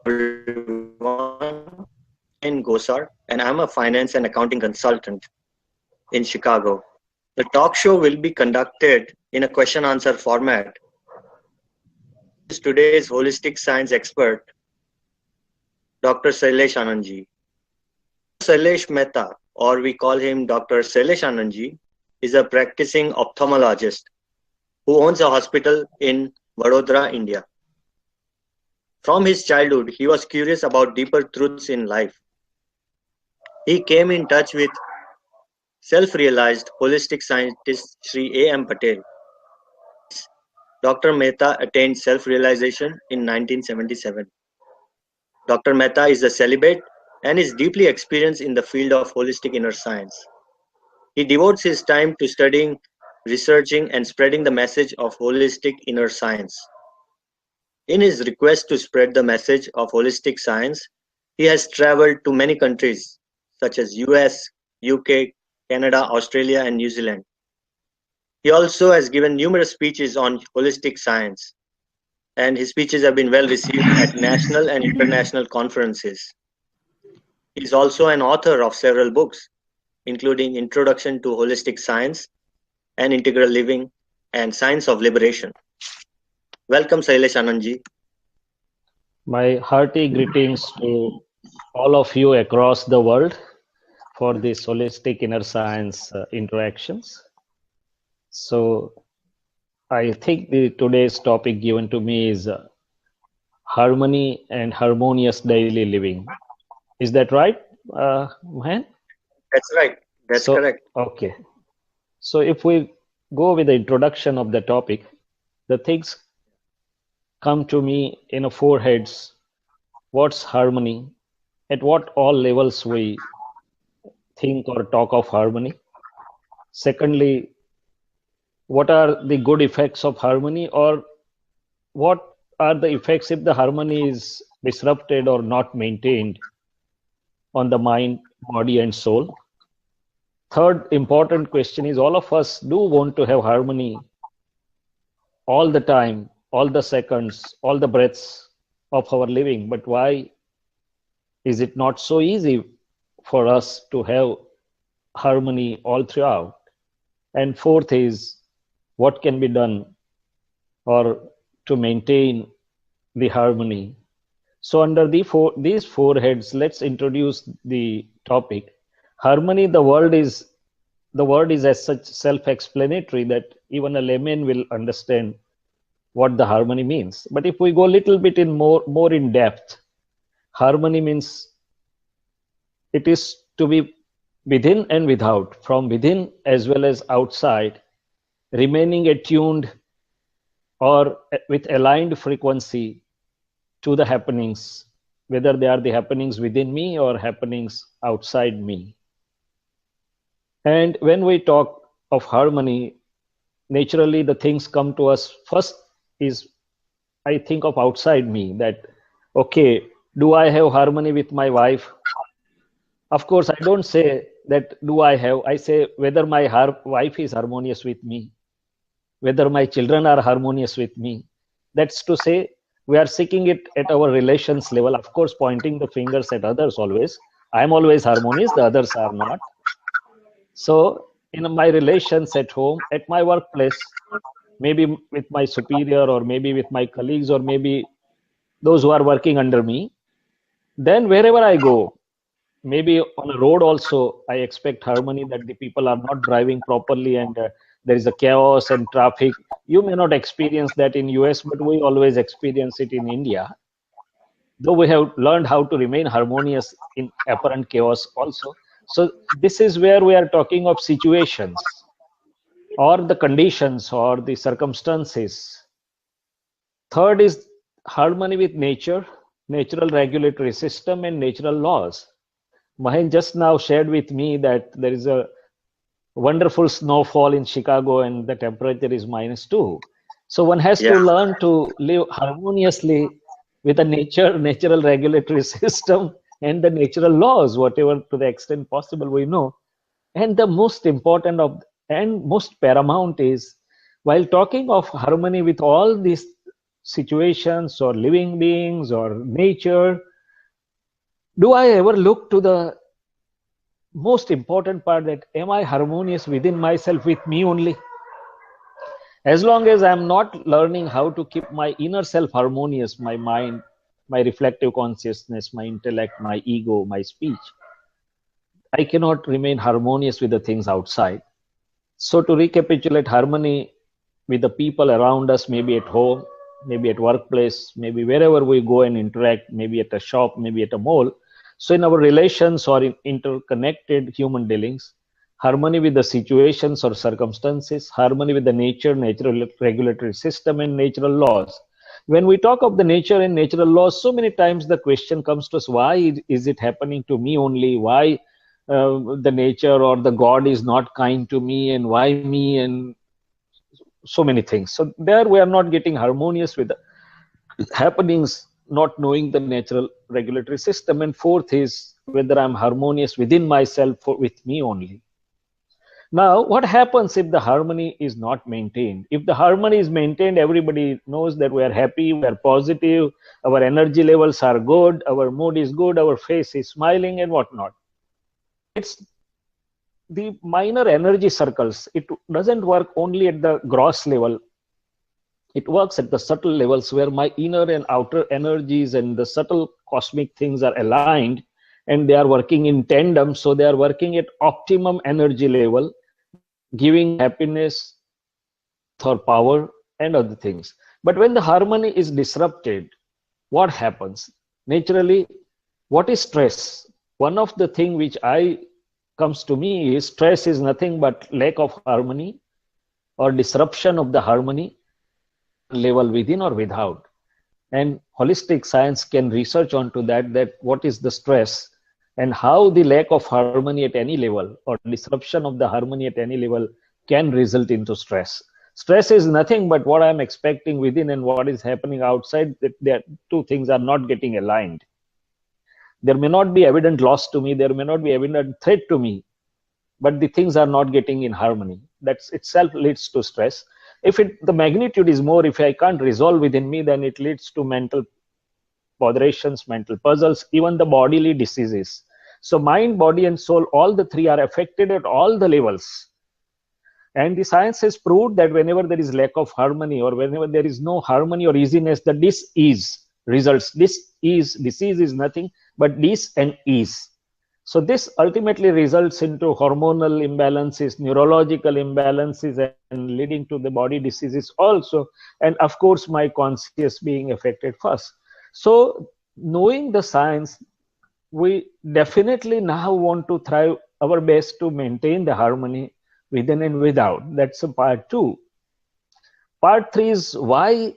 everyone. In Gosar, and I'm a finance and accounting consultant in Chicago. The talk show will be conducted in a question answer format. Today's holistic science expert, Dr. Shaileshanandji. Shailesh Mehta, or we call him Dr. Shaileshanandji, is a practicing ophthalmologist who owns a hospital in Vadodara, India. From his childhood, he was curious about deeper truths in life. He came in touch with self-realized holistic scientist Sri A. M. Patel. Dr. Mehta attained self-realization in 1977. Dr. Mehta is a celibate and is deeply experienced in the field of holistic inner science. He devotes his time to studying, researching, and spreading the message of holistic inner science. In his request to spread the message of holistic science, he has traveled to many countries such as US, UK, Canada, Australia, and New Zealand. He also has given numerous speeches on holistic science, and his speeches have been well received at national and international conferences. He is also an author of several books, including Introduction to Holistic Science and Integral Living and Science of Liberation. Welcome, Shaileshanandji. My hearty greetings to all of you across the world for this holistic inner science interactions. So I think today's topic given to me is harmony and harmonious daily living. Is that right, Mahan? That's right. That's correct. Okay. So if we go with the introduction of the topic, the things come to me in four heads. What's harmony? At what all levels we think or talk of harmony? Secondly, what are the good effects of harmony, or what are the effects if the harmony is disrupted or not maintained on the mind, body, and soul? Third important question is, all of us do want to have harmony all the time, all the seconds, all the breaths of our living, but why is it not so easy for us to have harmony all throughout? And fourth is, what can be done or to maintain the harmony? So under these four heads, let's introduce the topic. Harmony, the word is as such self-explanatory that even a layman will understand what the harmony means. But if we go a little bit more in depth, harmony means it is to be within and without, from within as well as outside, remaining attuned or with aligned frequency to the happenings, whether they are the happenings within me or happenings outside me. And when we talk of harmony, naturally the things come to us. First is, I think of outside me, that, okay, do I have harmony with my wife? Of course, I don't say that I say whether my wife is harmonious with me, whether my children are harmonious with me. That's to say, we are seeking it at our relations level, of course, pointing the fingers at others always. I'm always harmonious, the others are not. So in my relations at home, at my workplace, maybe with my superior or maybe with my colleagues or maybe those who are working under me, then wherever I go, maybe on a road also, I expect harmony, that the people are not driving properly and there is a chaos and traffic. You may not experience that in US, but we always experience it in India. Though we have learned how to remain harmonious in apparent chaos also. So this is where we are talking of situations or the conditions or the circumstances. Third is harmony with nature, natural regulatory system and natural laws. Mahin just now shared with me that there is a wonderful snowfall in Chicago and the temperature is -2. So one has to learn to live harmoniously with the natural regulatory system and the natural laws, whatever to the extent possible we know. And the most important most paramount is, while talking of harmony with all these situations or living beings or nature, do I ever look to the most important part, that am I harmonious within myself with me only? As long as I'm not learning how to keep my inner self harmonious, my mind, my reflective consciousness, my intellect, my ego, my speech, I cannot remain harmonious with the things outside. So to recapitulate, harmony with the people around us, maybe at home, maybe at workplace, maybe wherever we go and interact, maybe at a shop, maybe at a mall. So in our relations or in interconnected human dealings, harmony with the situations or circumstances, harmony with the nature, natural regulatory system, and natural laws. When we talk of the nature and natural laws, so many times the question comes to us, why is it happening to me only? Why the nature or the God is not kind to me, and why me, and so many things. So there we are not getting harmonious with the happenings, not knowing the natural regulatory system. And fourth is whether I'm harmonious within myself or with me only. Now, what happens if the harmony is not maintained? If the harmony is maintained, everybody knows that we are happy, we are positive, our energy levels are good, our mood is good, our face is smiling, and whatnot. It's the minor energy circles. It doesn't work only at the gross level. It works at the subtle levels where my inner and outer energies and the subtle cosmic things are aligned, and they are working in tandem. So they are working at optimum energy level, giving happiness, wealth, or power, and other things. But when the harmony is disrupted, what happens? Naturally, what is stress? One of the things which I comes to me is stress is nothing but lack of harmony or disruption of the harmony level within or without. And holistic science can research onto that what is the stress and how the lack of harmony at any level or disruption of the harmony at any level can result into stress. Stress is nothing but what I'm expecting within and what is happening outside, that the two things are not getting aligned. There may not be evident loss to me, there may not be evident threat to me, but the things are not getting in harmony. That itself leads to stress. If the magnitude is more, if I can't resolve within me, then it leads to mental botherations, mental puzzles, even the bodily diseases. So mind, body, and soul, all the three are affected at all the levels. And the science has proved that whenever there is lack of harmony or whenever there is no harmony or easiness, the dis-ease results. Disease is nothing but dis and ease. So this ultimately results into hormonal imbalances, neurological imbalances, and leading to the body diseases also. And of course, my conscious being affected first. So knowing the science, we definitely now want to try our best to maintain the harmony within and without. That's a part 2. Part 3 is why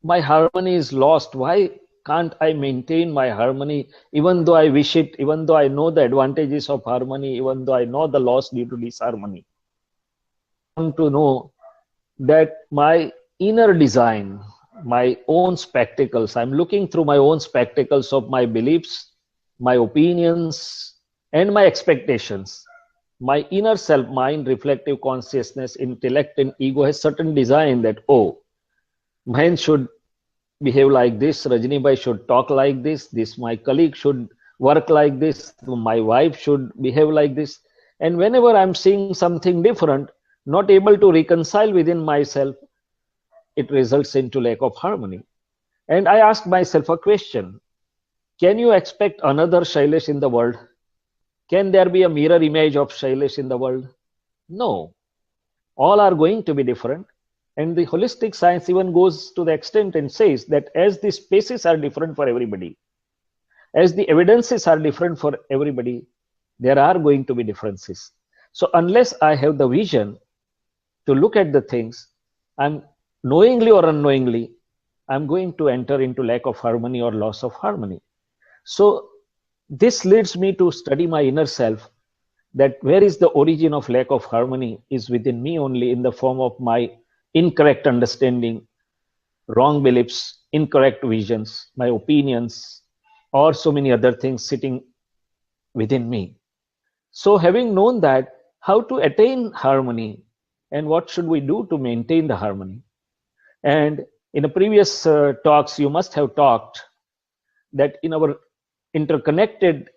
my harmony is lost. Why can't I maintain my harmony even though I wish it, even though I know the advantages of harmony, even though I know the loss due to disharmony? Come to know that my inner design, my own spectacles, I'm looking through my own spectacles of my beliefs, my opinions, and my expectations. My inner self, mind, reflective consciousness, intellect, and ego has certain design that, oh, mine should behave like this, Rajinibai should talk like this my colleague should work like this, my wife should behave like this. And whenever I'm seeing something different, not able to reconcile within myself, it results into lack of harmony. And I ask myself a question: can you expect another Shailesh in the world? Can there be a mirror image of Shailesh in the world? No. All are going to be different. And the holistic science even goes to the extent and says that as the spaces are different for everybody, as the evidences are different for everybody, there are going to be differences. So unless I have the vision to look at the things, I'm knowingly or unknowingly, I'm going to enter into lack of harmony or loss of harmony. So this leads me to study my inner self, that where is the origin of lack of harmony is within me only, in the form of my incorrect understanding, wrong beliefs, incorrect visions, my opinions, or so many other things sitting within me. So having known that, how to attain harmony and what should we do to maintain the harmony? And In the previous talks, you must have talked that in our interconnected,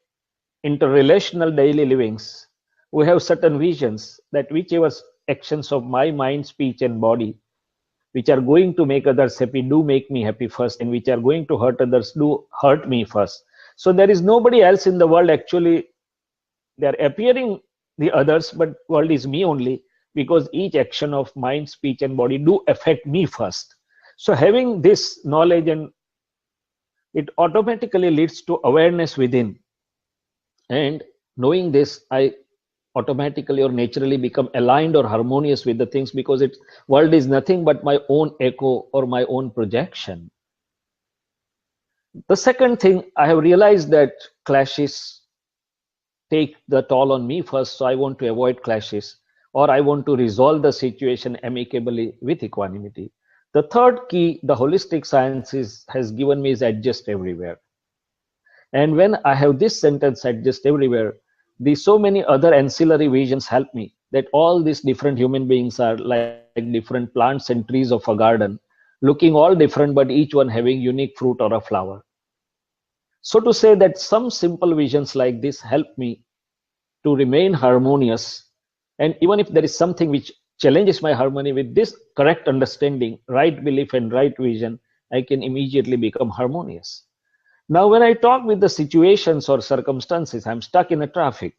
interrelational daily livings, we have certain visions that whichever actions of my mind, speech, and body which are going to make others happy do make me happy first, and which are going to hurt others do hurt me first. So there is nobody else in the world. Actually, they are appearing the others, but world is me only, because each action of mind, speech, and body do affect me first. So having this knowledge, and it automatically leads to awareness within, and knowing this, I automatically or naturally become aligned or harmonious with the things, because its world is nothing but my own echo or my own projection. The second thing, I have realized that clashes take the toll on me first, so I want to avoid clashes, or I want to resolve the situation amicably with equanimity. The third key the holistic sciences has given me is adjust everywhere. And when I have this sentence, adjust everywhere, the so many other ancillary visions help me, that all these different human beings are like different plants and trees of a garden, looking all different, but each one having unique fruit or a flower. So to say that some simple visions like this help me to remain harmonious. And even if there is something which challenges my harmony, with this correct understanding, right belief, and right vision, I can immediately become harmonious. Now, when I talk with the situations or circumstances, I'm stuck in a traffic.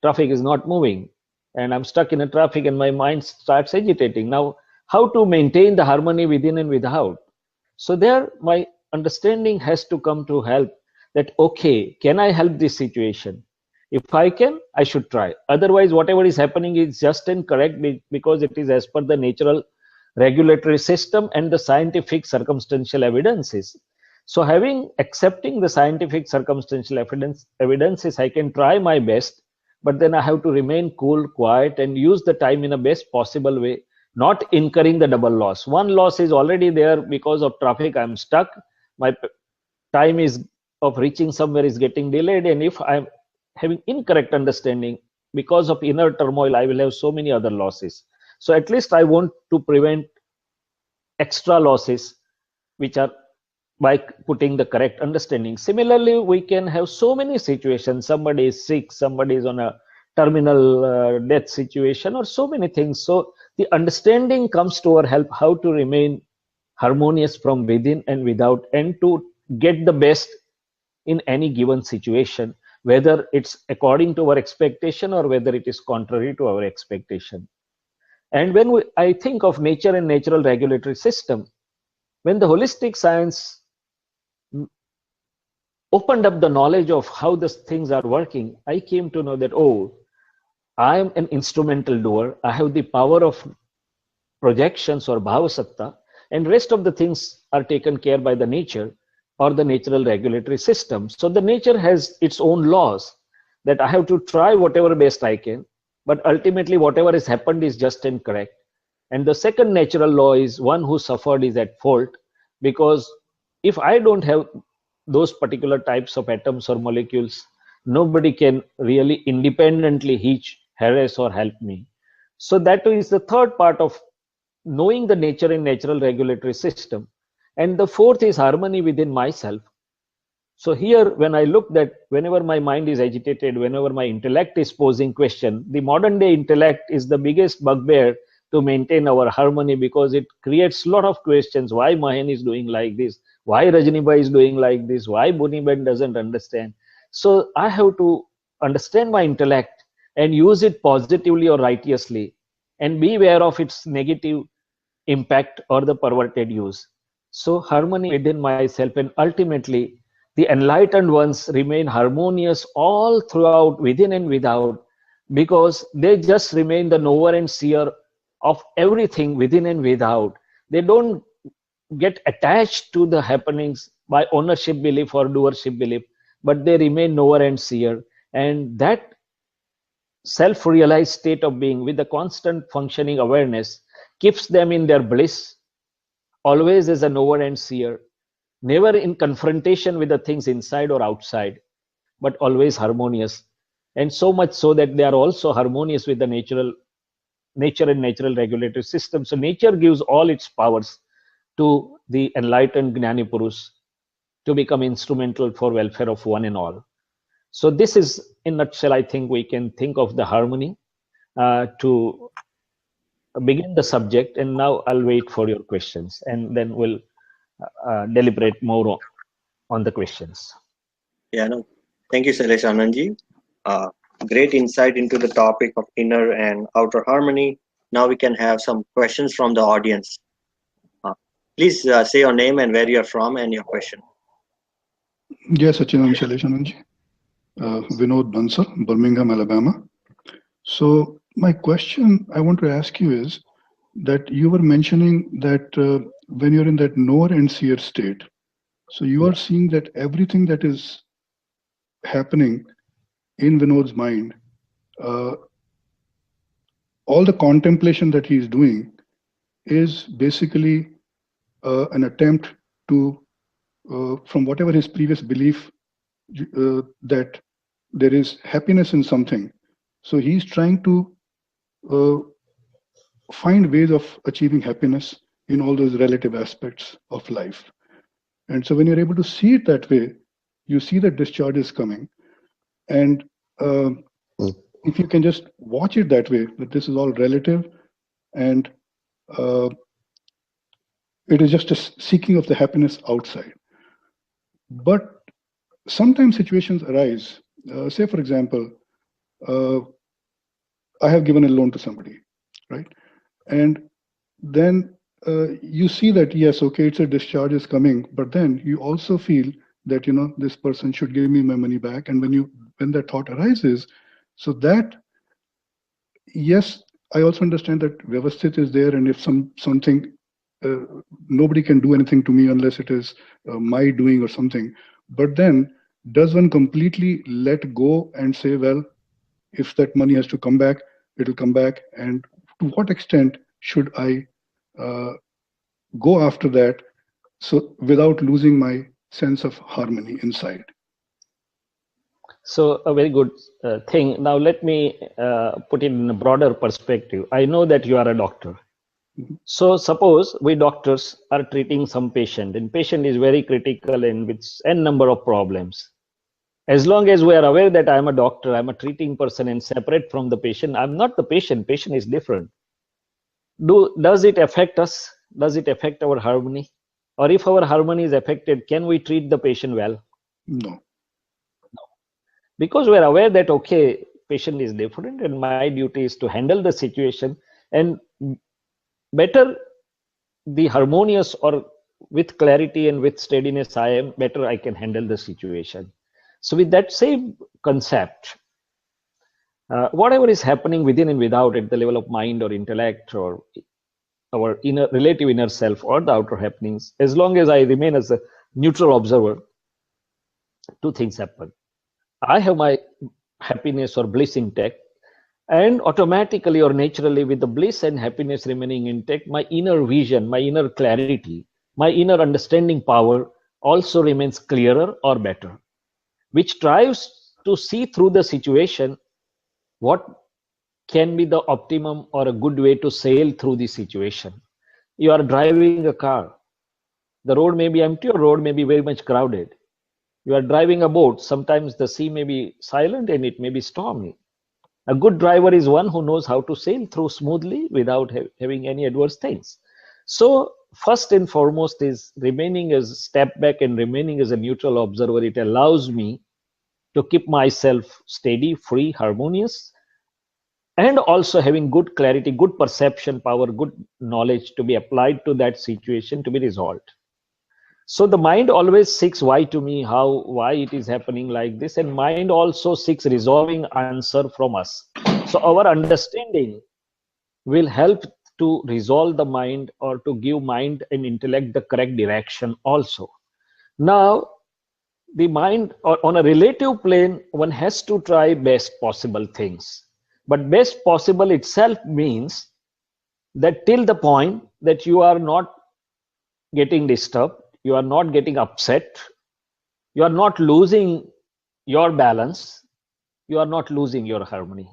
Traffic is not moving, and I'm stuck in a traffic, and my mind starts agitating. Now, how to maintain the harmony within and without? So there, my understanding has to come to help, that, okay, can I help this situation? If I can, I should try. Otherwise, whatever is happening is just and correct, because it is as per the natural regulatory system and the scientific circumstantial evidences. So having accepting the scientific circumstantial evidences, I can try my best, but then I have to remain cool, quiet, and use the time in a best possible way, not incurring the double loss. One loss is already there because of traffic. I'm stuck. My time is of reaching somewhere is getting delayed, and if I'm having incorrect understanding because of inner turmoil, I will have so many other losses. So at least I want to prevent extra losses, which are by putting the correct understanding. Similarly, we can have so many situations. Somebody is sick, somebody is on a terminal death situation, or so many things. So the understanding comes to our help how to remain harmonious from within and without, and to get the best in any given situation, whether it's according to our expectation or whether it is contrary to our expectation. And when I think of nature and natural regulatory system, when the holistic science opened up the knowledge of how these things are working, I came to know that, oh, I am an instrumental doer. I have the power of projections or bhavasatta, and rest of the things are taken care by the nature or the natural regulatory system. So the nature has its own laws, that I have to try whatever best I can, but ultimately whatever has happened is just and correct. And the second natural law is one who suffered is at fault, because if I don't have those particular types of atoms or molecules, nobody can really independently harass or help me. So that is the third part of knowing the nature and natural regulatory system. And the fourth is harmony within myself. So here, when I look that whenever my mind is agitated, whenever my intellect is posing question, the modern day intellect is the biggest bugbear to maintain our harmony, because it creates a lot of questions. Why Mahan is doing like this? Why Rajnibai is doing like this? Why Buniben doesn't understand? So I have to understand my intellect and use it positively or righteously, and be aware of its negative impact or the perverted use. So harmony within myself, and ultimately the enlightened ones remain harmonious all throughout, within and without, because they just remain the knower and seer of everything within and without. They don't get attached to the happenings by ownership belief or doership belief, but they remain knower and seer. And that self-realized state of being with the constant functioning awareness keeps them in their bliss, always as a knower and seer, never in confrontation with the things inside or outside, but always harmonious. And so much so that they are also harmonious with the nature and natural regulatory system. So nature gives all its powers, to the enlightened Gnani Purus to become instrumental for welfare of one and all. So this is, in a nutshell, I think we can think of the harmony to begin the subject. And now I'll wait for your questions, and then we'll deliberate more on the questions. Yeah, no. Thank you, Shaileshanandji. Great insight into the topic of inner and outer harmony. Now we can have some questions from the audience. Please say your name and where you are from and your question. Yes, Sachin, Shaileshanandji. Vinod Bansal, Birmingham, Alabama. So my question I want to ask you is that you were mentioning that when you're in that knower and seer state, so you are seeing that everything that is happening in Vinod's mind, all the contemplation that he's doing is basically an attempt to, from whatever his previous belief that there is happiness in something. So he's trying to find ways of achieving happiness in all those relative aspects of life. And so when you're able to see it that way, you see that discharge is coming. And if you can just watch it that way, that this is all relative and it is just a seeking of the happiness outside. But sometimes situations arise. Say, for example, I have given a loan to somebody, right? And then you see that, yes, okay, it's a discharge is coming, but then you also feel that, you know, this person should give me my money back. And when that thought arises, so that, yes, I also understand that Vyavasthit is there, and if something, nobody can do anything to me unless it is my doing or something. But then, does one completely let go and say, well, if that money has to come back, it will come back, and to what extent should I go after that, so without losing my sense of harmony inside? So a very good thing. Now let me put it in a broader perspective. I know that you are a doctor. So suppose we doctors are treating some patient, and patient is very critical and with n number of problems. As long as we are aware that I am a doctor, I am a treating person and separate from the patient, I'm not the patient. Patient is different. Does it affect us? Does it affect our harmony? Or if our harmony is affected, can we treat the patient well? No. Because we're aware that, okay, patient is different and my duty is to handle the situation, and better the harmonious or with clarity and with steadiness I am, better I can handle the situation. So with that same concept, whatever is happening within and without at the level of mind or intellect or our inner relative inner self or the outer happenings, as long as I remain as a neutral observer, two things happen. I have my happiness or bliss intact, and automatically or naturally, with the bliss and happiness remaining intact, my inner vision, my inner clarity, my inner understanding power also remains clearer or better, which tries to see through the situation what can be the optimum or a good way to sail through the situation. You are driving a car. The road may be empty or road may be very much crowded. You are driving a boat. Sometimes the sea may be silent and it may be stormy. A good driver is one who knows how to sail through smoothly without having any adverse things. So first and foremost is remaining as a step back and remaining as a neutral observer. It allows me to keep myself steady, free, harmonious, and also having good clarity, good perception power, good knowledge to be applied to that situation to be resolved. So the mind always seeks why to me, why it is happening like this, and mind also seeks resolving answer from us. So our understanding will help to resolve the mind or to give mind and intellect the correct direction also. Now, the mind on a relative plane, one has to try best possible things. But best possible itself means that till the point that you are not getting disturbed, you are not getting upset, you are not losing your balance, you are not losing your harmony.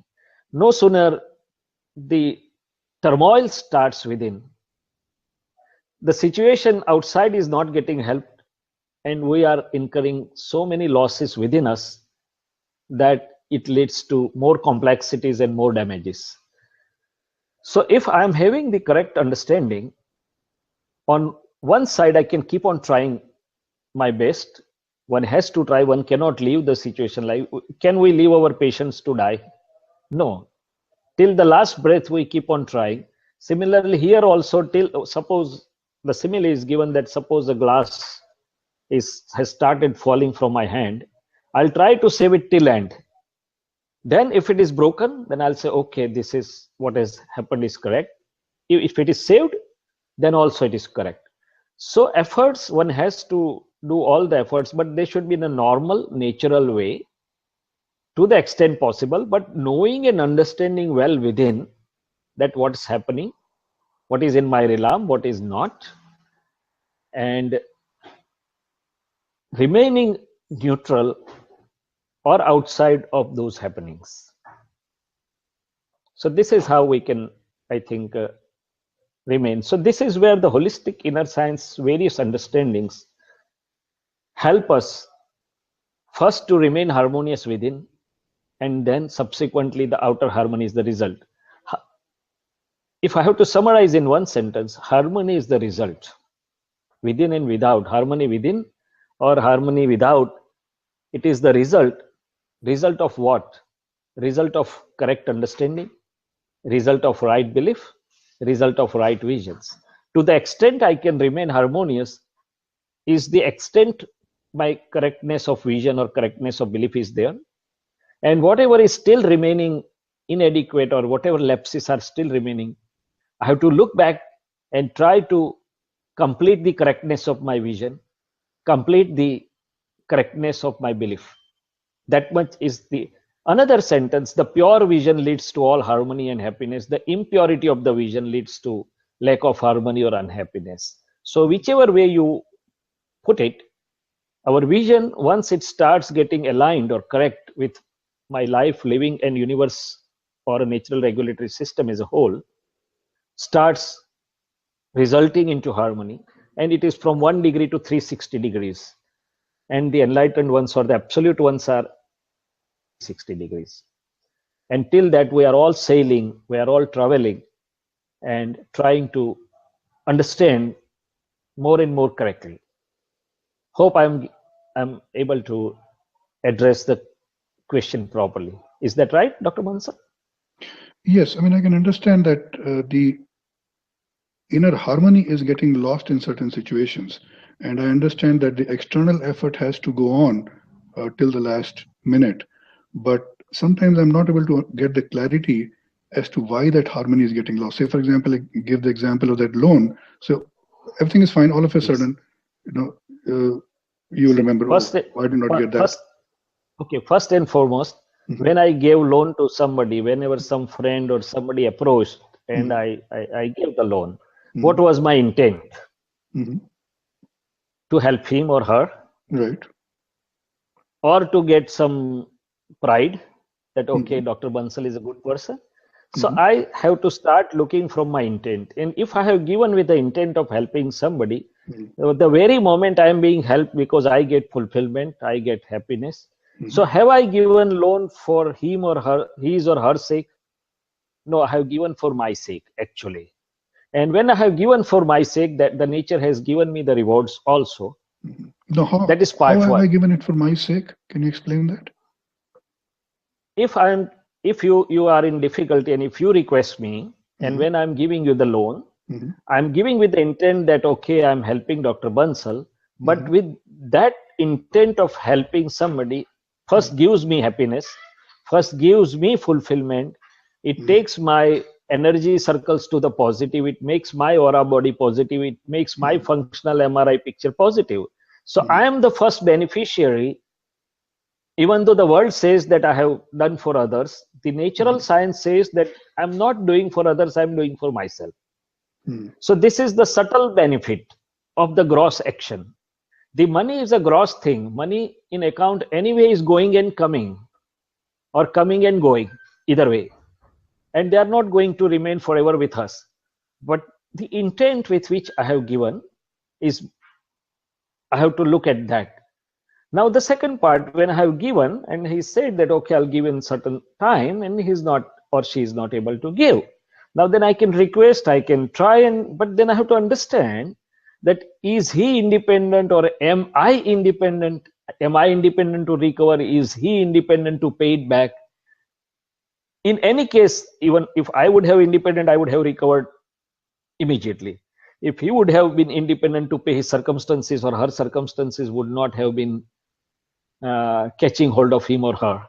No sooner the turmoil starts within, the situation outside is not getting helped, and we are incurring so many losses within us that it leads to more complexities and more damages. So if I am having the correct understanding, on one side I can keep on trying my best. One has to try. One cannot leave the situation. Like, can we leave our patients to die? No. Till the last breath we keep on trying. Similarly here also, till suppose the simile is given that suppose the glass has started falling from my hand, I'll try to save it till end. Then if it is broken, then I'll say, okay, this is what has happened is correct. If it is saved, then also it is correct. So efforts, one has to do all the efforts, but they should be in a normal, natural way to the extent possible, but knowing and understanding well within that what's happening, what is in my realm, what is not, and remaining neutral or outside of those happenings. So this is how we can, I think, remain. So this is where the holistic inner science various understandings help us first to remain harmonious within, and then subsequently the outer harmony is the result. If I have to summarize in one sentence, harmony is the result. Within and without, harmony within or harmony without, it is the result. Result of what? Result of correct understanding, result of right belief, result of right visions. To the extent I can remain harmonious is the extent my correctness of vision or correctness of belief is there. And whatever is still remaining inadequate or whatever lapses are still remaining, I have to look back and try to complete the correctness of my vision, complete the correctness of my belief. That much is the another sentence. The pure vision leads to all harmony and happiness. The impurity of the vision leads to lack of harmony or unhappiness. So whichever way you put it, our vision, once it starts getting aligned or correct with my life, living, and universe or a natural regulatory system as a whole, starts resulting into harmony, and it is from 1 degree to 360 degrees, and the enlightened ones or the absolute ones are 60 degrees. Until that, we are all sailing, we are all traveling and trying to understand more and more correctly. Hope I'm able to address the question properly. Is that right, Dr. Bansal? Yes, I mean, I can understand that the inner harmony is getting lost in certain situations. And I understand that the external effort has to go on till the last minute. But sometimes I'm not able to get the clarity as to why that harmony is getting lost. Say, for example, I give the example of that loan. So everything is fine. All of a sudden, you'll remember, first, why did not get that? First and foremost, when I gave loan to somebody, whenever some friend or somebody approached and I gave the loan, what was my intent? To help him or her, right? Or to get some pride that, okay, Dr. Bansal is a good person. So I have to start looking from my intent. And if I have given with the intent of helping somebody, the very moment I am being helped because I get fulfillment, I get happiness. So have I given loan for him or her, his or her sake? No, I have given for my sake, actually. And when I have given for my sake, that the nature has given me the rewards also. No, that is part how one. have I given it for my sake? Can you explain that? If you are in difficulty and if you request me, and when I'm giving you the loan, I'm giving with the intent that, okay, I'm helping Dr. Bansal, but with that intent of helping somebody, first gives me happiness, first gives me fulfillment. It takes my energy circles to the positive. It makes my aura body positive. It makes my functional MRI picture positive. So I am the first beneficiary. Even though the world says that I have done for others, the natural science says that I'm not doing for others, I'm doing for myself. So this is the subtle benefit of the gross action. The money is a gross thing. Money in account anyway is going and coming, or coming and going, either way. And they are not going to remain forever with us. But the intent with which I have given is, I have to look at that. Now the second part, when I have given and he said that, okay, I'll give in certain time, and he's not or she is not able to give. Now then I can request, I can try, but then I have to understand that is he independent or am I independent? Am I independent to recover? Is he independent to pay it back? In any case, even if I would have independent, I would have recovered immediately. If he would have been independent to pay, his circumstances or her circumstances would not have been catching hold of him or her.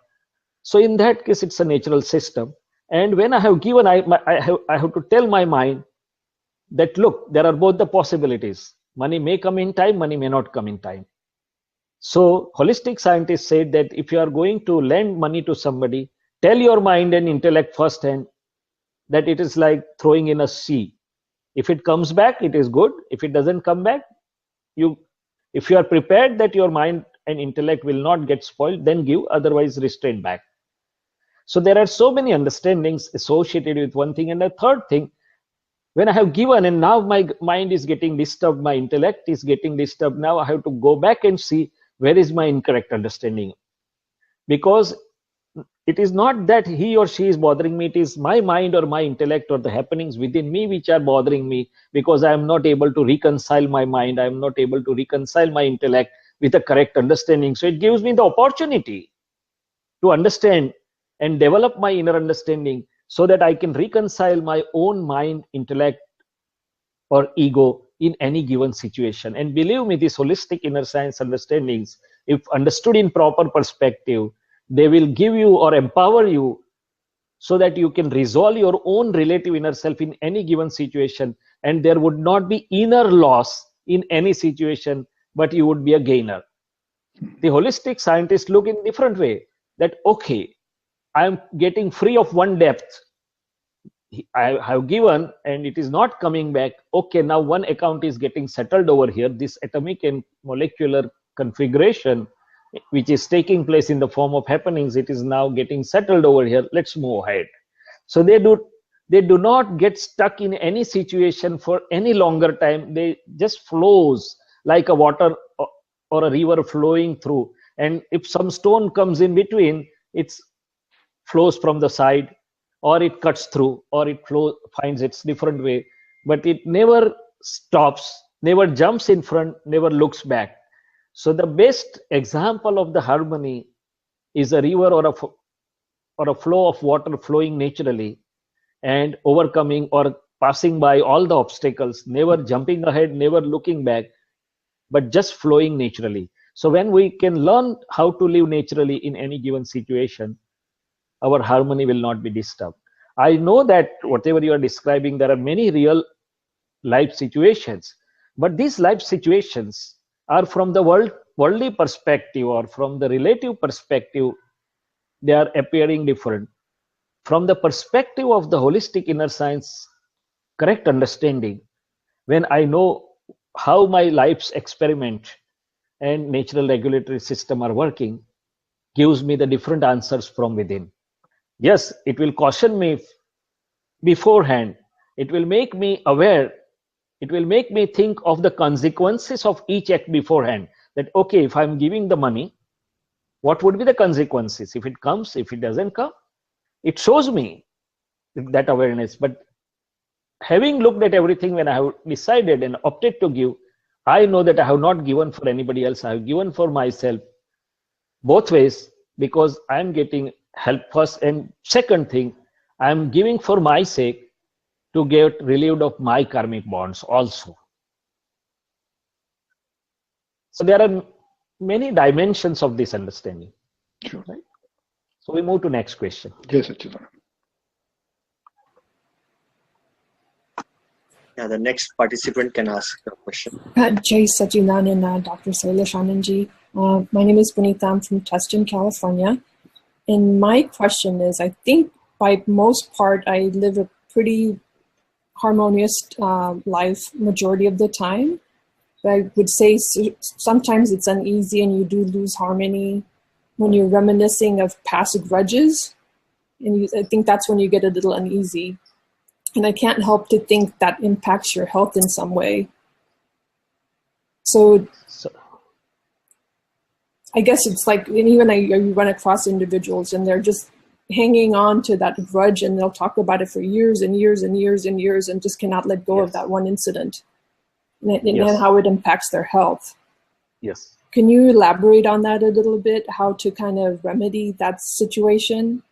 So in that case, it's a natural system. And when I have given, I have to tell my mind that, look, there are both the possibilities. Money may come in time, money may not come in time. So holistic scientists said that if you are going to lend money to somebody, tell your mind and intellect firsthand that it is like throwing in a sea. If it comes back, it is good. If it doesn't come back, if you are prepared that your mind and intellect will not get spoiled, then give, otherwise restrain back. So there are so many understandings associated with one thing. And the third thing, when I have given and now my mind is getting disturbed, my intellect is getting disturbed, now I have to go back and see where is my incorrect understanding. Because it is not that he or she is bothering me, it is my mind or my intellect or the happenings within me which are bothering me, because I am not able to reconcile my mind, I am not able to reconcile my intellect with a correct understanding. So it gives me the opportunity to understand and develop my inner understanding so that I can reconcile my own mind, intellect, or ego in any given situation. And believe me, these holistic inner science understandings, if understood in proper perspective, they will give you or empower you so that you can resolve your own relative inner self in any given situation, and there would not be inner loss in any situation, but you would be a gainer. The holistic scientists look in a different way, that okay, I am getting free of one depth. I have given and it is not coming back. Okay, now one account is getting settled over here. This atomic and molecular configuration, which is taking place in the form of happenings, it is now getting settled over here. Let's move ahead. So they do not get stuck in any situation for any longer time. They just flows like a water or a river flowing through. And if some stone comes in between, it flows from the side, or it cuts through, or it finds its different way, but it never stops, never jumps in front, never looks back. So the best example of the harmony is a river or a flow of water flowing naturally and overcoming or passing by all the obstacles, never jumping ahead, never looking back, but just flowing naturally. So when we can learn how to live naturally in any given situation, our harmony will not be disturbed. I know that whatever you are describing, there are many real life situations, but these life situations are from the worldly perspective or from the relative perspective, they are appearing different. From the perspective of the holistic inner science, correct understanding, when I know how my life's experiment and natural regulatory system are working, gives me the different answers from within. Yes, it will caution me beforehand. It will make me aware. It will make me think of the consequences of each act beforehand. That, okay, if I'm giving the money, what would be the consequences? If it comes, if it doesn't come, it shows me that awareness. But having looked at everything, when I have decided and opted to give, I know that I have not given for anybody else. I have given for myself, both ways, because I'm getting help first, and second thing, I'm giving for my sake to get relieved of my karmic bonds also. So there are many dimensions of this understanding. Sure. Right? So we move to next question. Yes, Achitana. Yeah, the next participant can ask a question. Jai Sachidan and Dr. Shaileshanandji. My name is Punita. I'm from Tustin, California. And my question is, I think by most part, I live a pretty harmonious life majority of the time. But I would say sometimes it's uneasy and you do lose harmony when you're reminiscing of past grudges. And I think that's when you get a little uneasy. And I can't help to think that impacts your health in some way. So I guess it's like, and even you run across individuals and they're just hanging on to that grudge, and they'll talk about it for years and years and years and years and just cannot let go of that one incident and how it impacts their health. Yes. Can you elaborate on that a little bit, how to kind of remedy that situation?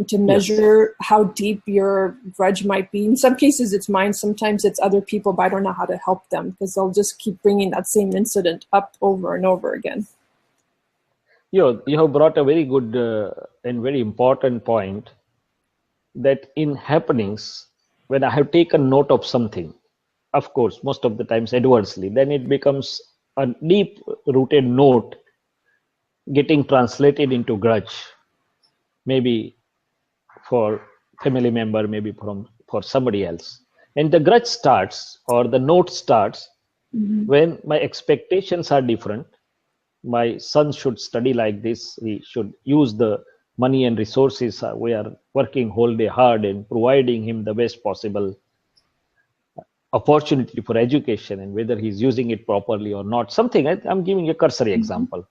To measure how deep your grudge might be. In some cases, it's mine. Sometimes it's other people, but I don't know how to help them because they'll just keep bringing that same incident up over and over again. You have brought a very good and very important point, that in happenings, when I have taken note of something, of course, most of the times adversely, then it becomes a deep-rooted note getting translated into grudge, maybe for family member, maybe for somebody else. And the grudge starts, or the note starts, when my expectations are different. My son should study like this. He should use the money and resources. We are working whole day hard and providing him the best possible opportunity for education, and whether he's using it properly or not. Something, I'm giving a cursory example.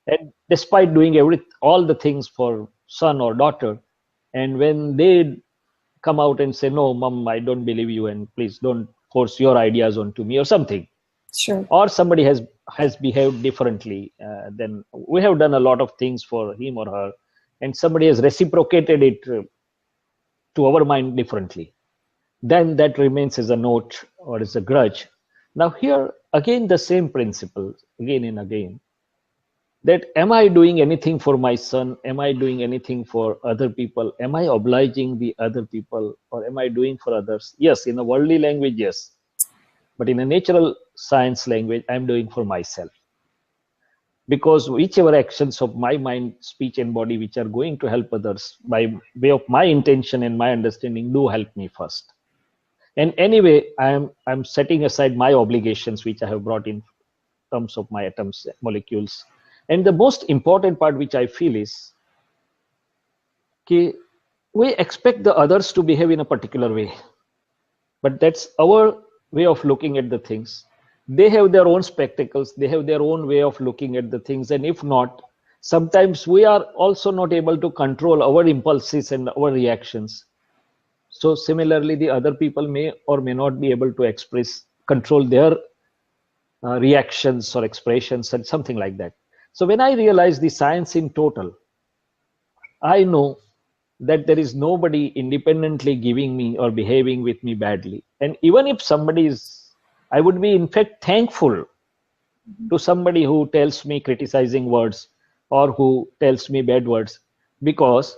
And despite doing all the things for son or daughter, and when they come out and say, no, mom, I don't believe you, and please don't force your ideas onto me, or something. Sure. Or somebody has behaved differently, then we have done a lot of things for him or her, and somebody has reciprocated it to our mind differently. Then that remains as a note or as a grudge. Now here, again, the same principle, again and again. That am I doing anything for my son? Am I doing anything for other people? Am I obliging the other people, or am I doing for others? Yes, in a worldly language, yes. But in a natural science language, I'm doing for myself. Because whichever actions of my mind, speech and body which are going to help others by way of my intention and my understanding do help me first. And anyway, I'm setting aside my obligations which I have brought in terms of my atoms, molecules. And the most important part which I feel is we expect the others to behave in a particular way. But that's our way of looking at the things. They have their own spectacles. They have their own way of looking at the things. And if not, sometimes we are also not able to control our impulses and our reactions. So similarly, the other people may or may not be able to control their reactions or expressions and something like that. So when I realize the science in total, I know that there is nobody independently giving me or behaving with me badly. And even if somebody is, I would be in fact thankful to somebody who tells me criticizing words or who tells me bad words, because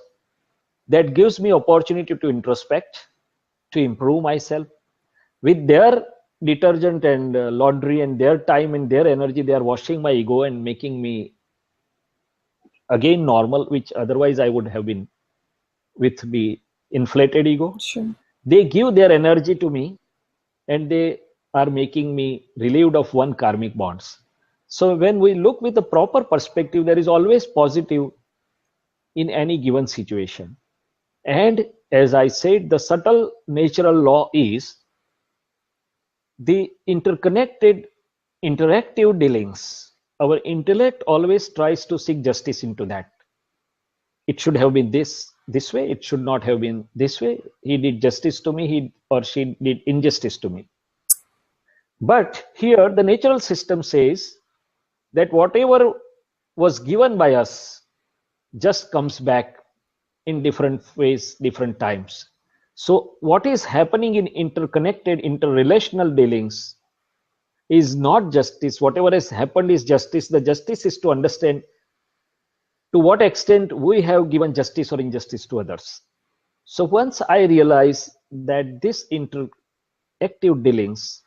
that gives me opportunity to introspect, to improve myself. With their detergent and laundry and their time and their energy, they are washing my ego and making me again normal, which otherwise I would have been with the inflated ego. Sure. They give their energy to me and they are making me relieved of one karmic bonds. So when we look with the proper perspective, there is always positive in any given situation. And as I said, the subtle natural law is the interconnected interactive dealings. Our intellect always tries to seek justice into that. It should have been this way. It should not have been this way. He did justice to me, he or she did injustice to me. But here the natural system says that whatever was given by us just comes back in different ways, different times. So what is happening in interconnected, interrelational dealings is not justice. Whatever has happened is justice. The justice is to understand to what extent we have given justice or injustice to others. So once I realize that this interactive dealings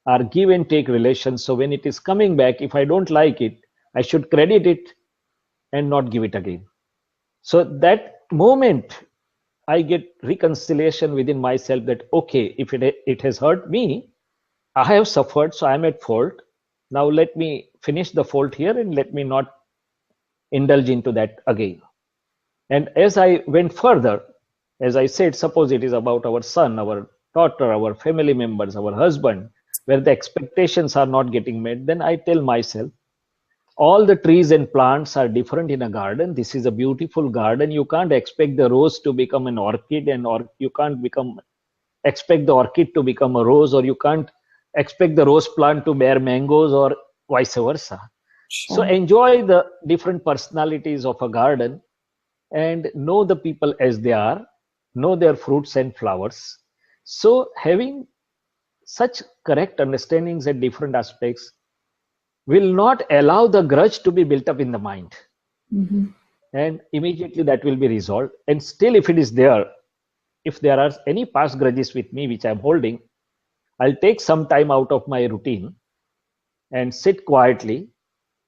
are give and take relations, so when it is coming back, if I don't like it, I should credit it and not give it again. So that moment I get reconciliation within myself that, okay, if it has hurt me, I have suffered, so I'm at fault. Now let me finish the fault here and let me not indulge into that again. And as I went further, As I said, suppose it is about our son, our daughter, our family members, our husband, where the expectations are not getting met, then I tell myself, all the trees and plants are different in a garden. This is a beautiful garden. You can't expect the rose to become an orchid, and or you can't expect the orchid to become a rose, or you can't expect the rose plant to bear mangoes, or vice versa. So Sure. enjoy the different personalities of a garden and know the people as they are, know their fruits and flowers. So having such correct understandings at different aspects will not allow the grudge to be built up in the mind. Mhm. And immediately that will be resolved. And still, if it is there, if there are any past grudges with me which I'm holding, I'll take some time out of my routine and sit quietly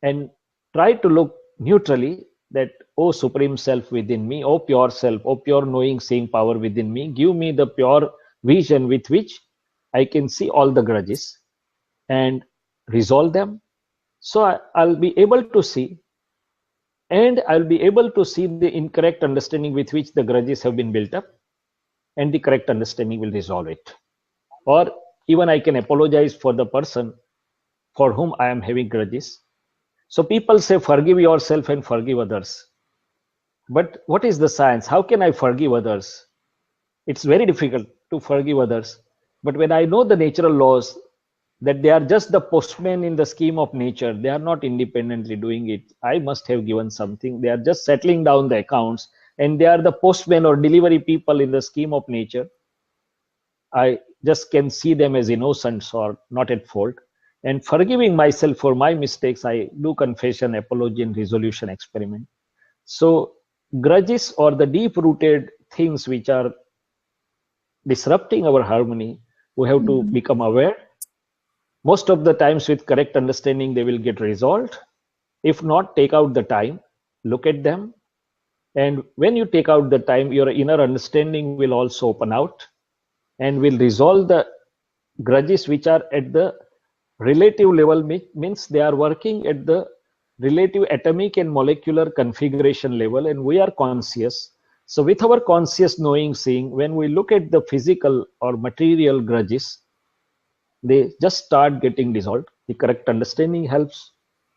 and try to look neutrally that, oh Supreme Self within me, oh pure Self, oh pure knowing, seeing power within me, give me the pure vision with which I can see all the grudges and resolve them. So I'll be able to see, and I'll be able to see the incorrect understanding with which the grudges have been built up, and the correct understanding will resolve it. Or even I can apologize for the person for whom I am having grudges. So people say, forgive yourself and forgive others. But what is the science? How can I forgive others? It's very difficult to forgive others. But when I know the natural laws, that they are just the postmen in the scheme of nature, they are not independently doing it. I must have given something. They are just settling down the accounts, and they are the postmen or delivery people in the scheme of nature. I just can see them as innocents or not at fault. And forgiving myself for my mistakes, I do confession, apology, and resolution experiment. So grudges or the deep-rooted things which are disrupting our harmony, we have to become aware. Most of the times with correct understanding, they will get resolved. If not, take out the time, look at them. And when you take out the time, your inner understanding will also open out and will resolve the grudges which are at the relative level, means they are working at the relative atomic and molecular configuration level, and we are conscious. So with our conscious knowing, seeing, when we look at the physical or material grudges, they just start getting dissolved. The correct understanding helps,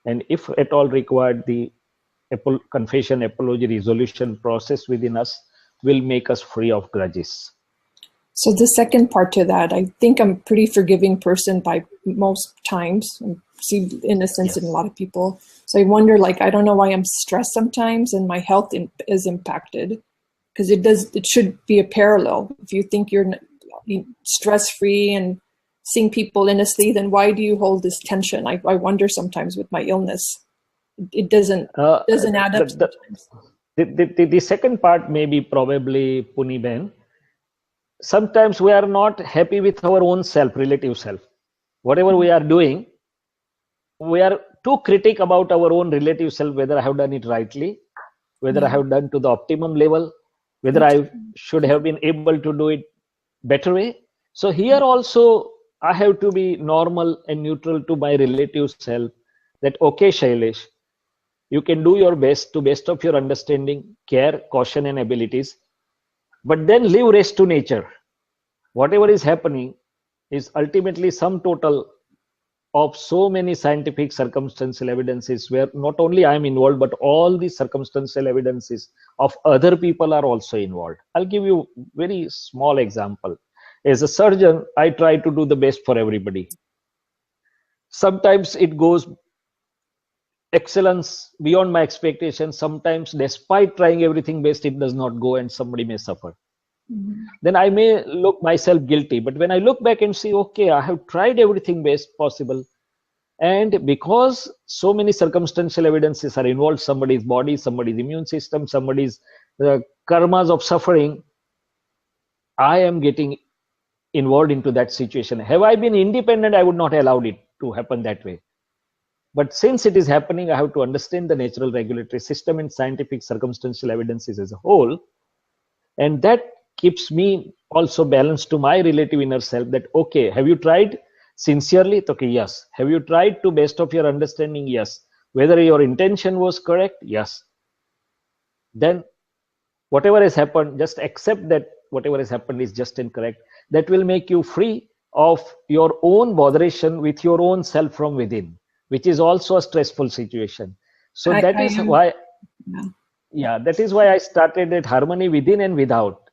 and if at all required, the confession, apology, resolution process within us will make us free of grudges. So the second part to that, I think I'm a pretty forgiving person by most times. I see innocence in a lot of people. So I wonder, like, I don't know why I'm stressed sometimes and my health is impacted, because it should be a parallel. If you think you're stress-free and seeing people innocently, then why do you hold this tension? I wonder sometimes with my illness. It doesn't add up sometimes. The second part may be probably Puniben. Sometimes we are not happy with our own self, relative self. Whatever we are doing, we are too critic about our own relative self, whether I have done it rightly, whether I have done to the optimum level, whether I should have been able to do it better way. So here also I have to be normal and neutral to my relative self, that okay, Shailesh, you can do your best to best of your understanding, care, caution, and abilities, but then leave rest to nature. Whatever is happening is ultimately sum total of so many scientific circumstantial evidences where not only I am involved, but all the circumstantial evidences of other people are also involved. I'll give you a very small example. As a surgeon, I try to do the best for everybody. Sometimes it goes excellence beyond my expectations. Sometimes despite trying everything best, it does not go and somebody may suffer. Then I may look myself guilty. But when I look back and see, okay, I have tried everything best possible, and because so many circumstantial evidences are involved, somebody's body, somebody's immune system, somebody's karmas of suffering, I am getting involved into that situation. Have I been independent, I would not have allowed it to happen that way. But since it is happening, I have to understand the natural regulatory system and scientific circumstantial evidences as a whole. And that keeps me also balanced to my relative inner self, that, okay, have you tried sincerely? Okay, yes. Have you tried to best of your understanding? Yes. Whether your intention was correct? Yes. Then whatever has happened, just accept that whatever has happened is just incorrect. That will make you free of your own botheration with your own self from within, which is also a stressful situation. So that is why, yeah, that is why I started that harmony within and without.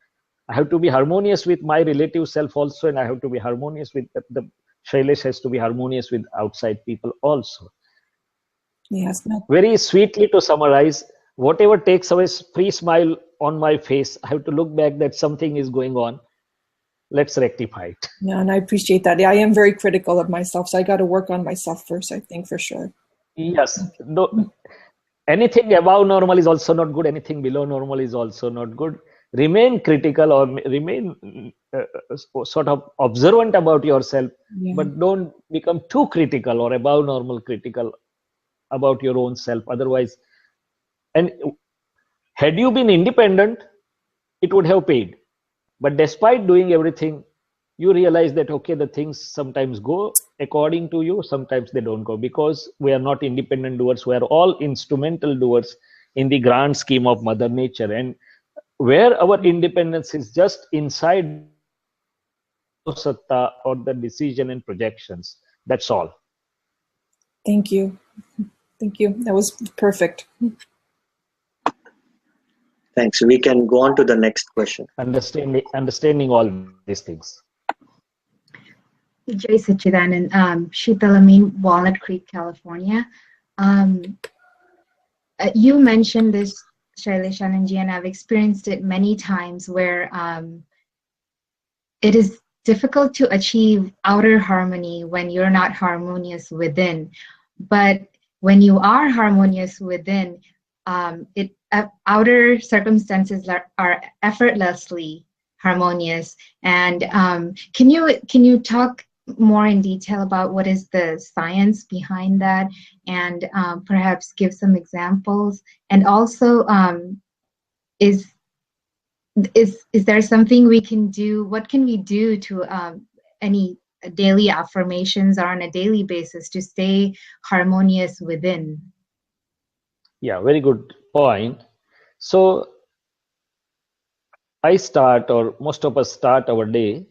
I have to be harmonious with my relative self also, and I have to be harmonious with the Shailesh has to be harmonious with outside people also. Yes. Very sweetly to summarize, whatever takes away free smile on my face, I have to look back that something is going on. Let's rectify it. Yeah, and I appreciate that. I am very critical of myself, so I got to work on myself first, I think, for sure. Yes. No, anything above normal is also not good. Anything below normal is also not good. Remain critical or remain sort of observant about yourself, but don't become too critical or above normal critical about your own self. Otherwise, and had you been independent, it would have paid. But despite doing everything, you realize that, okay, the things sometimes go according to you, sometimes they don't go, because we are not independent doers. We are all instrumental doers in the grand scheme of Mother Nature. And where our independence is just inside satta or the decision and projections. That's all. Thank you. Thank you. That was perfect. Thanks. We can go on to the next question. Understanding all these things. Jai Sachidanand, Sheetalamin, Walnut Creek, California. You mentioned this, Shaileshanandji, and I've experienced it many times where it is difficult to achieve outer harmony when you're not harmonious within. But when you are harmonious within, outer circumstances are effortlessly harmonious. And can you talk more in detail about what is the science behind that, and perhaps give some examples? And also, is there something we can do? What can we do to any daily affirmations or on a daily basis to stay harmonious within? Yeah, very good point. So I start, or most of us start our day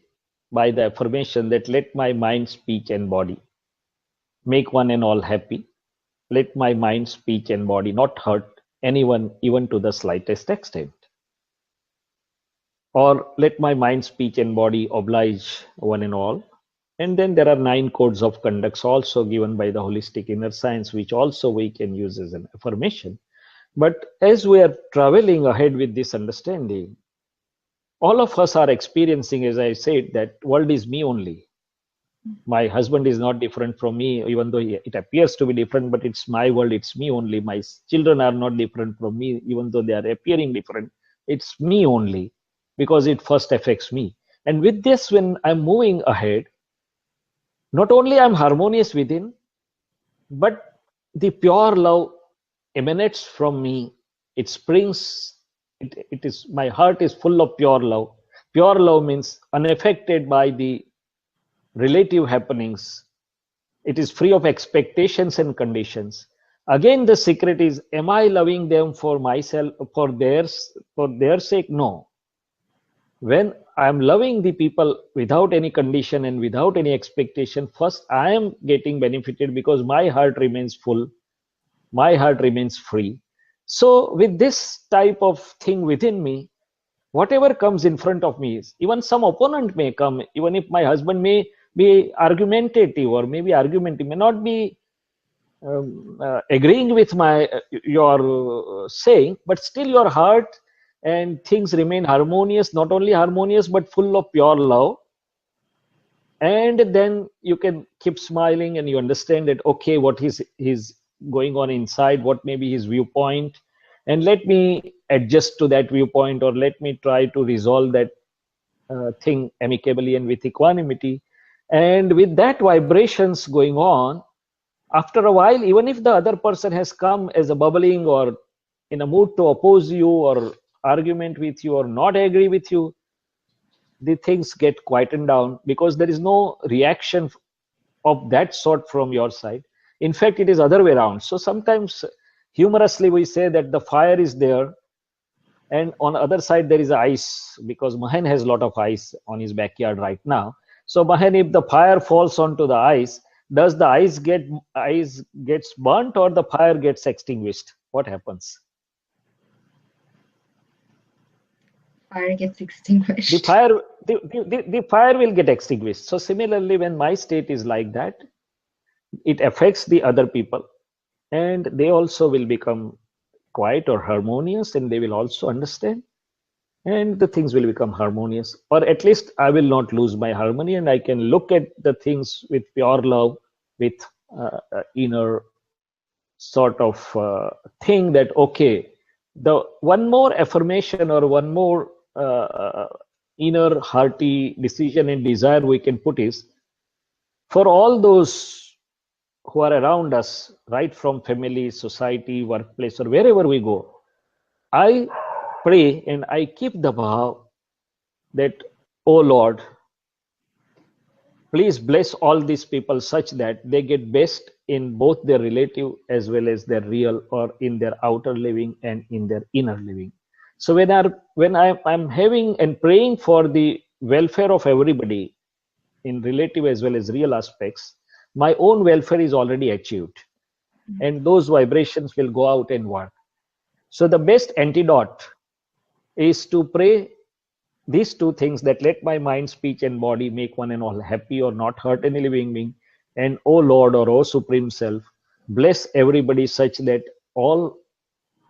by the affirmation that let my mind, speech, and body make one and all happy. Let my mind, speech, and body not hurt anyone, even to the slightest extent. Or let my mind, speech, and body oblige one and all. And then there are 9 codes of conducts also given by the holistic inner science, which also we can use as an affirmation. But as we are traveling ahead with this understanding, all of us are experiencing, as I said, that world is me only. My husband is not different from me, even though it appears to be different, but it's my world, it's me only. My children are not different from me, even though they are appearing different. It's me only, because it first affects me. And with this, when I'm moving ahead, not only I'm harmonious within, but the pure love emanates from me. It springs, it is, my heart is full of pure love. Pure love means unaffected by the relative happenings. It is free of expectations and conditions. Again, the secret is, am I loving them for myself, for their sake? No. When I am loving the people without any condition and without any expectation, first I am getting benefited because my heart remains full, my heart remains free. So with this type of thing within me, whatever comes in front of me, even some opponent may come, even if my husband may be argumentative or maybe argumentative, may not be agreeing with your saying, but still your heart and things remain harmonious, not only harmonious, but full of pure love. And then you can keep smiling and you understand that, okay, what is going on inside, what may be his viewpoint, and let me adjust to that viewpoint, or let me try to resolve that thing amicably and with equanimity. And with that vibrations going on, after a while, even if the other person has come as a bubbling or in a mood to oppose you or argument with you or not agree with you, the things get quietened down because there is no reaction of that sort from your side. In fact, it is other way around. So sometimes humorously we say that the fire is there And on the other side there is ice, because Mahan has a lot of ice on his backyard right now. So Mahan, if the fire falls onto the ice, does the ice gets burnt, or the fire gets extinguished? What happens? Fire gets extinguished. The fire will get extinguished. So similarly, when my state is like that, it affects the other people, and they also will become quiet or harmonious, and they will also understand, and the things will become harmonious, or at least I will not lose my harmony, and I can look at the things with pure love, with inner sort of thing that, okay, the one more affirmation or one more inner hearty decision and desire we can put is, for all those who are around us, right from family, society, workplace, or wherever we go, I pray and I keep the vow that, oh Lord, please bless all these people such that they get best in both their relative as well as their real, or in their outer living and in their inner living. So when I'm having and praying for the welfare of everybody in relative as well as real aspects, my own welfare is already achieved, and those vibrations will go out and work. So the best antidote is to pray these two things, that let my mind, speech, and body make one and all happy, or not hurt any living being. And oh Lord, or oh Supreme Self, bless everybody such that all